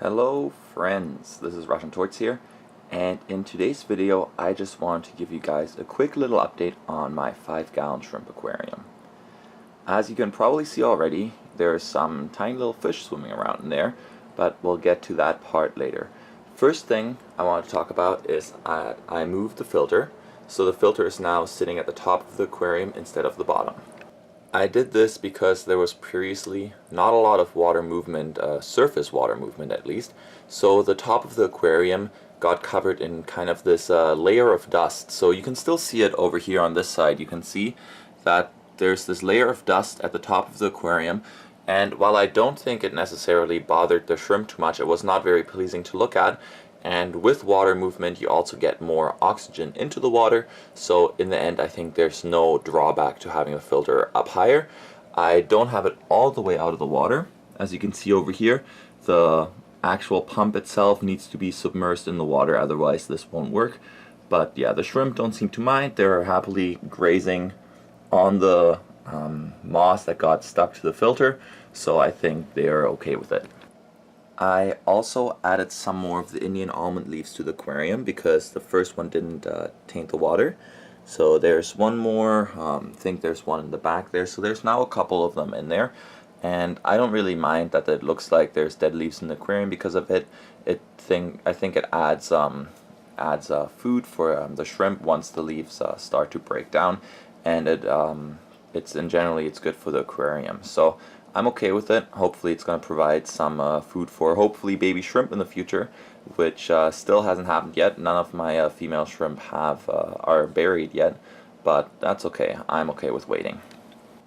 Hello friends, this is Russian Torts here, and in today's video I just want to give you guys a quick little update on my 5-gallon shrimp aquarium. As you can probably see already, there's some tiny little fish swimming around in there, but we'll get to that part later. First thing I want to talk about is I moved the filter, so the filter is now sitting at the top of the aquarium instead of the bottom. I did this because there was previously not a lot of water movement, surface water movement at least, so the top of the aquarium got covered in kind of this layer of dust. So you can still see it over here on this side. You can see that there's this layer of dust at the top of the aquarium, and while I don't think it necessarily bothered the shrimp too much, it was not very pleasing to look at. And with water movement you also get more oxygen into the water, so in the end I think there's no drawback to having a filter up higher. I don't have it all the way out of the water. As you can see over here, the actual pump itself needs to be submerged in the water, otherwise this won't work. But yeah, the shrimp don't seem to mind. They're happily grazing on the moss that got stuck to the filter, so I think they're okay with it. I also added some more of the Indian almond leaves to the aquarium because the first one didn't taint the water. So there's one more, I think there's one in the back there, so there's now a couple of them in there. And I don't really mind that it looks like there's dead leaves in the aquarium because of it. I think it adds food for the shrimp once the leaves start to break down, and generally it's good for the aquarium. So I'm okay with it. Hopefully it's going to provide some food for hopefully baby shrimp in the future, which still hasn't happened yet. None of my female shrimp are buried yet, but that's okay. I'm okay with waiting.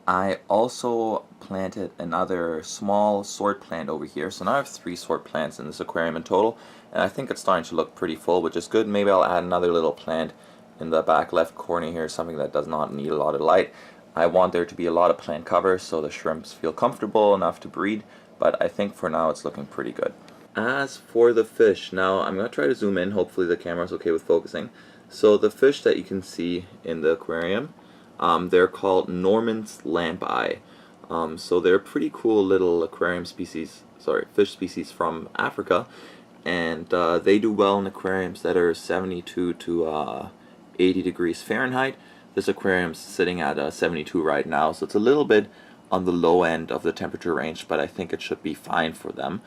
I also planted another small sword plant over here, so now I have 3 sword plants in this aquarium in total, and I think it's starting to look pretty full, which is good. Maybe I'll add another little plant in the back left corner here, something that does not need a lot of light. I want there to be a lot of plant cover so the shrimps feel comfortable enough to breed, but I think for now it's looking pretty good. As for the fish, now I'm going to try to zoom in, hopefully the camera's okay with focusing. So the fish that you can see in the aquarium, they're called Norman's Lampeye. So they're pretty cool little fish species from Africa, and they do well in aquariums that are 72 to 80 degrees Fahrenheit. This aquarium's sitting at 72 right now, so it's a little bit on the low end of the temperature range, but I think it should be fine for them.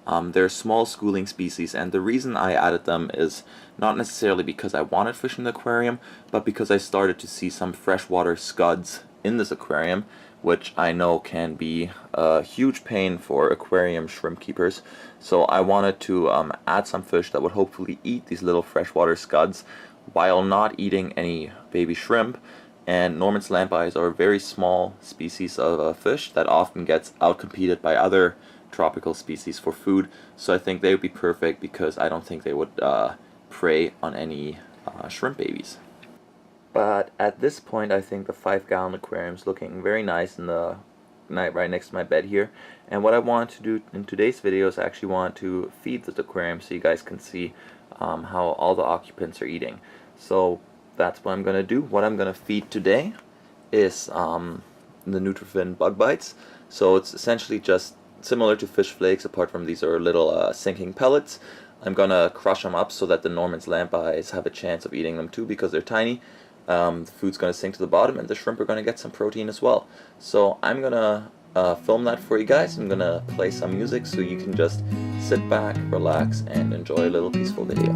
They're small schooling species, and the reason I added them is not necessarily because I wanted fish in the aquarium, but because I started to see some freshwater scuds in this aquarium, which I know can be a huge pain for aquarium shrimp keepers. So I wanted to add some fish that would hopefully eat these little freshwater scuds while not eating any baby shrimp. And Norman's Lampeyes are a very small species of fish that often gets outcompeted by other tropical species for food, so I think they would be perfect because I don't think they would prey on any shrimp babies. But at this point I think the 5-gallon aquarium is looking very nice in the right next to my bed here, and what I want to do in today's video is I actually want to feed this aquarium so you guys can see how all the occupants are eating. So that's what I'm going to do. What I'm going to feed today is the neutrophil bug bites. So it's essentially just similar to fish flakes, apart from these are little sinking pellets. I'm going to crush them up so that the Norman's Lampeyes have a chance of eating them too because they're tiny. The food's going to sink to the bottom and the shrimp are going to get some protein as well. So I'm going to film that for you guys. I'm going to play some music so you can just sit back, relax, and enjoy a little peaceful video.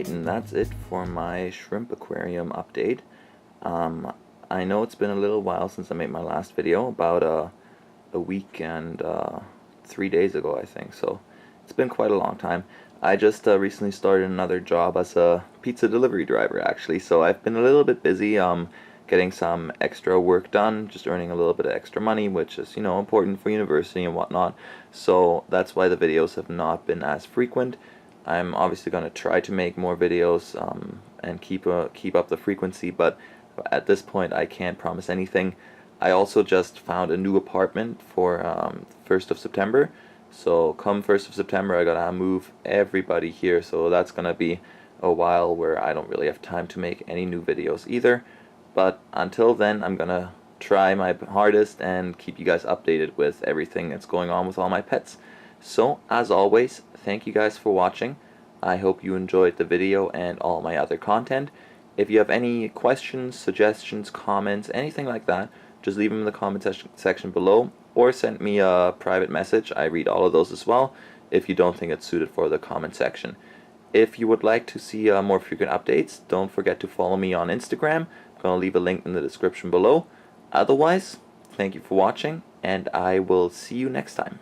Alright, and that's it for my shrimp aquarium update. I know it's been a little while since I made my last video, about a week and 3 days ago, I think, so it's been quite a long time. I just recently started another job as a pizza delivery driver, actually, so I've been a little bit busy getting some extra work done, just earning a little bit of extra money, which is, you know, important for university and whatnot, so that's why the videos have not been as frequent. I'm obviously going to try to make more videos and keep up the frequency, but at this point I can't promise anything. I also just found a new apartment for 1st of September, so come 1st of September I gotta move everybody here, so that's gonna be a while where I don't really have time to make any new videos either. But until then, I'm gonna try my hardest and keep you guys updated with everything that's going on with all my pets. So as always, thank you guys for watching. I hope you enjoyed the video and all my other content. If you have any questions, suggestions, comments, anything like that, just leave them in the comment section below, or send me a private message. I read all of those as well, if you don't think it's suited for the comment section. If you would like to see more frequent updates, don't forget to follow me on Instagram. I'm going to leave a link in the description below. Otherwise, thank you for watching, and I will see you next time.